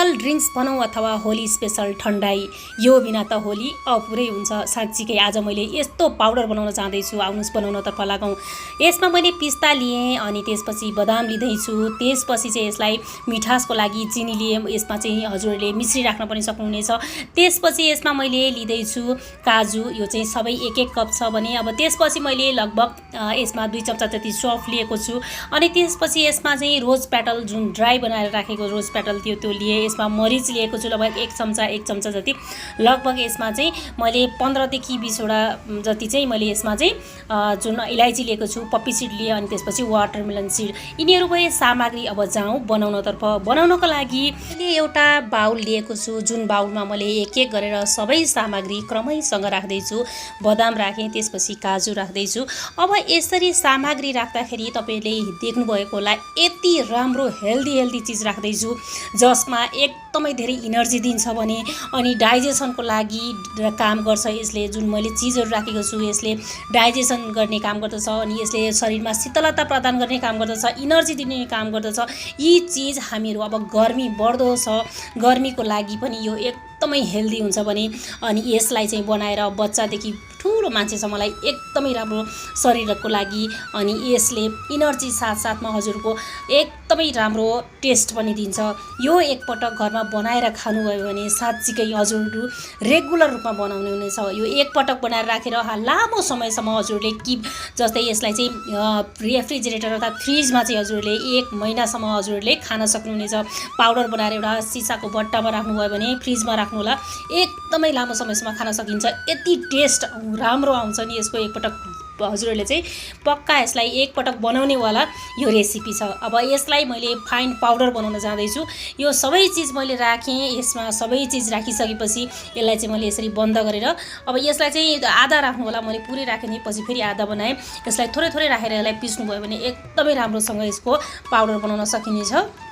Special drinks भनौँ अथवा Holi special ठन्डाई, यो बिना त होली अपुरै हुन्छ। साँच्चीकै आज मैले यस्तो पाउडर बनाउन चाहदैछु, आउनुस् बनाउनतर्फ लागौँ। यसमा मैले पिस्ता लिएँ अनि त्यसपछि बदाम लिँदैछु। त्यसपछि चाहिँ यसलाई मिठासको लागि चिनी लिएँ, यसमा चाहिँ हजुरहरूले मिश्री राख्न पनि सक्नुहुनेछ। त्यसपछि यसमा मैले लिँदैछु काजु, यो चाहिँ सबै एक एक कप छ भने। अब त्यसपछि मैले लगभग यसमा 2 चम्चा जति सौंफ लिएको छु अनि त्यसपछि यसमा चाहिँ रोज पेटल, जुन ड्राई बनाएर राखेको रोज पेटल थियो त्यो लिए। यसमा मरिच लिएको छु लगभग 1 चम्चा जति। लगभग यसमा चाहिँ मैले 15 देखि 20 वटा जति चाहिँ मैले यसमा चाहिँ जुन इलायची लिएको छु, पप्पी सिड लिए अनि त्यसपछि वाटरमेलन सिड। यिनीहरू भए सामग्री। अब जाउँ बनाउनतर्फ। बनाउनको लागि मैले एउटा बाउल लिएको छु, जुन बाउलमा मैले एक एक गरेर सबै सामग्री क्रमैसँग राख्दैछु। बदाम राखेँ, त्यसपछि काजु राख्दैछु। अब यसरी सामग्री राख्दाखेरि तपाईँले देख्नुभएको होला यति राम्रो हेल्दी चीज राख्दैछु जसमा एकदमै धेरै इनर्जी दिन्छ भने अनि डाइजेसनको लागि काम गर्छ। यसले जुन मैले चीजहरू राखेको छु यसले डाइजेसन गर्ने काम गर्दछ अनि यसले शरीरमा शीतलता प्रदान गर्ने काम गर्दछ, इनर्जी दिने काम गर्दछ। यी चीज हामीहरू अब गर्मी बढ्दो छ, गर्मीको लागि पनि यो एकदमै हेल्दी हुन्छ भने अनि यसलाई चाहिँ बनाएर बच्चादेखि ठुलो मान्छेसम्मलाई एकदमै राम्रो शरीरको लागि अनि यसले इनर्जी साथसाथमा हजुरको एकदमै राम्रो टेस्ट पनि दिन्छ। यो एकपटक घरमा बनाएर खानुभयो भने साँच्चीकै हजुरहरू रेगुलर रूपमा बनाउने हुनेछ। यो एकपटक बनाएर राखेर लामो समयसम्म हजुरले जस्तै यसलाई चाहिँ रेफ्रिजरेटर अथवा फ्रिजमा चाहिँ हजुरले 1 महिनासम्म हजुरले खान सक्नुहुनेछ। पाउडर बनाएर एउटा सिसाको बट्टामा राख्नुभयो भने फ्रिजमा राख्नुहोला, एकदमै लामो समयसम्म खान सकिन्छ। यति टेस्ट राम्रो आउँछ नि यसको। एकपटक हजुरहरूले चाहिँ पक्का यसलाई एकपटक बनाउनेवाला यो रेसिपी छ। अब यसलाई मैले फाइन पाउडर बनाउन जाँदैछु। यो सबै चिज मैले राखेँ, यसमा सबै चिज राखिसकेपछि यसलाई चाहिँ मैले यसरी बन्द गरेर अब यसलाई चाहिँ आधा राख्नु होला, मैले पुरै राखेँ नि पछि फेरि आधा बनाएँ। यसलाई थोरै थोरै राखेर यसलाई पिस्नुभयो भने एकदमै राम्रोसँग यसको पाउडर बनाउन सकिनेछ।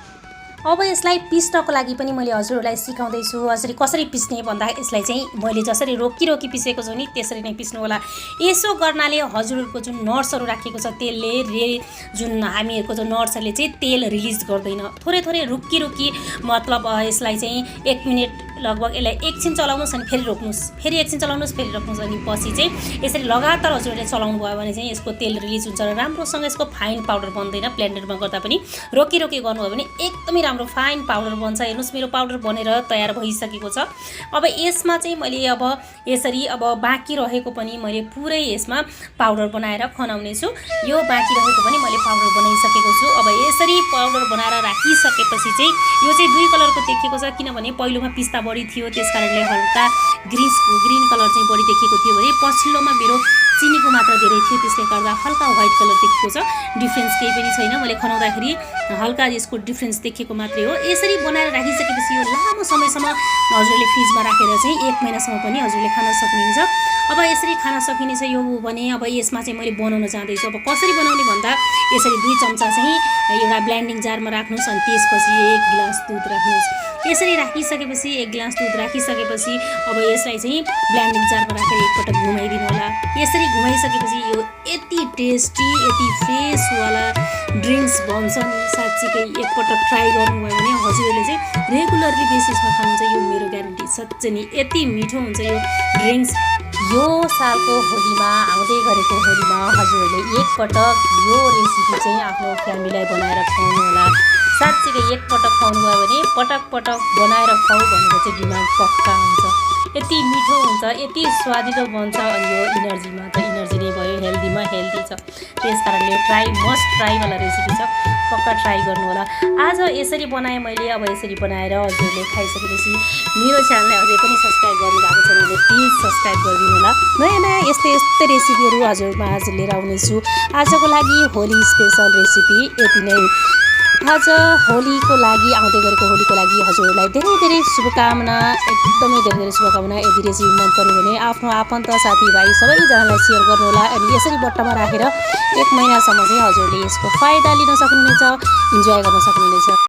अब यसलाई पिस्नको लागि पनि मैले हजुरहरूलाई सिकाउँदैछु कसरी पिस्ने भन्दा यसलाई चाहिँ मैले जसरी रोकी पिसेको छु नि त्यसरी नै पिस्नु होला। यसो गर्नाले हजुरहरूको जुन नट्सहरू राखेको छ त्यसले जुन हामीहरूको जो नट्सहरूले चाहिँ तेल रिलिज गर्दैन। थोरै थोरै रुकी मतलब यसलाई चाहिँ 1 मिनट लगभग यसलाई एकछिन चलाउनुहोस् अनि फेरि रोक्नुहोस्, फेरि एकछिन चलाउनुहोस् फेरि रोक्नुहोस् अनि पछि चाहिँ यसरी लगातार हजुरहरूले चलाउनु भयो भने चाहिँ यसको तेल रिलिज हुन्छ र राम्रोसँग यसको फाइन पाउडर बन्दैन। ब्लेन्डरमा गर्दा पनि रोकी गर्नुभयो भने एकदमै राम्रो फाइन पाउडर बन्छ। हेर्नुहोस् मेरो पाउडर बनेर तयार भइसकेको छ। अब यसमा चाहिँ मैले अब यसरी अब बाँकी रहेको पनि मैले पुरै यसमा पाउडर बनाएर खनाउने छु। यो बाँकी रहेको पनि मैले पाउडर बनाइसकेको छु। अब यसरी पाउडर बनाएर राखिसकेपछि चाहिँ यो चाहिँ 2 कलरको देखिएको छ, किनभने पहिलोमा पिस्ता बढी थियो त्यस कारणले हल्का ग्रीन कलर चाहिँ बढी देखिएको थियो भने पछिल्लोमा मेरो चिनीको मात्रा धेरै थियो त्यसले गर्दा हल्का व्हाइट कलर देखेको छ। डिफ्रेन्स केही पनि छैन, मैले खनाउँदाखेरि हल्का यसको डिफ्रेन्स देखेको मात्रै हो। यसरी बनाएर राखिसकेपछि यो लामो समयसम्म हजुरले फ्रिजमा राखेर चाहिँ 1 महिनासम्म पनि हजुरले खान सक्नुहुन्छ। अब यसरी खान सकिनेछ यो भने अब यसमा चाहिँ मैले बनाउन जाँदैछु। अब कसरी बनाउने भन्दा यसरी 2 चम्चा चाहिँ एउटा ब्लेन्डिङ जारमा राख्नुहोस् अनि त्यसपछि 1 गिलास दुध राख्नुहोस्। यसरी राखिसकेपछि 1 गिलास दुध राखिसकेपछि अब यसलाई चाहिँ ब्लेन्डिङ जारमा राखेर एकपटक घुमाइदिनु होला। यसरी घुमाइसकेपछि यो यति टेस्टी यति फ्रेसवाला ड्रिङ्क्स बन्छ नि साँच्चीकै एकपटक ट्राई गर्नुभयो भने हजुरहरूले चाहिँ रेगुलरली बेसिसमा खानुहुन्छ, यो मेरो ग्यारेन्टी। साँच्चै नि यति मिठो हुन्छ यो ड्रिङ्क्स। यो सालको होलीमा आउँदै गरेको होलीमा हजुरहरूले एकपटक यो रेसिपी चाहिँ आफ्नो फ्यामिलीलाई बनाएर खुवाउनु होला। साँच्चीकै एकपटक खुवाउनु भयो भने पटक बनाएर खुवाऊ भनेको चाहिँ डिमान्ड पक्का हुन्छ। यति मिठो हुन्छ, यति स्वादिलो बन्छ अनि यो इनर्जीमा त इनर्जी नै भयो, हेल्दीमा हेल्दी छ। त्यस कारणले मस्ट ट्राईवाला रेसिपी छ, पक्का ट्राई गर्नु होला। आज यसरी बनाएँ मैले। अब यसरी बनाएर हजुरले खाइसकेपछि मेरो च्यानललाई अझै पनि सब्सक्राइब गर्नुभएको छ भने प्लिज सब्सक्राइब गरिदिनु होला। नयाँ यस्तै रेसिपीहरू हजुरमा आज लिएर आउनेछु। आजको लागि होली स्पेसल रेसिपी यति नै। आज होलीको लागि आउँदै गरेको होलीको लागि हजुरहरूलाई धेरै शुभकामना, एकदमै धेरै शुभकामना। यदि रेसिपी मन पऱ्यो भने आफ्नो आफन्त साथीभाइ सबैजनालाई सेयर गर्नुहोला अनि यसरी बट्टामा राखेर 1 महिनासम्म चाहिँ हजुरले यसको फाइदा लिन सक्नुहुनेछ, इन्जोय गर्न सक्नुहुनेछ।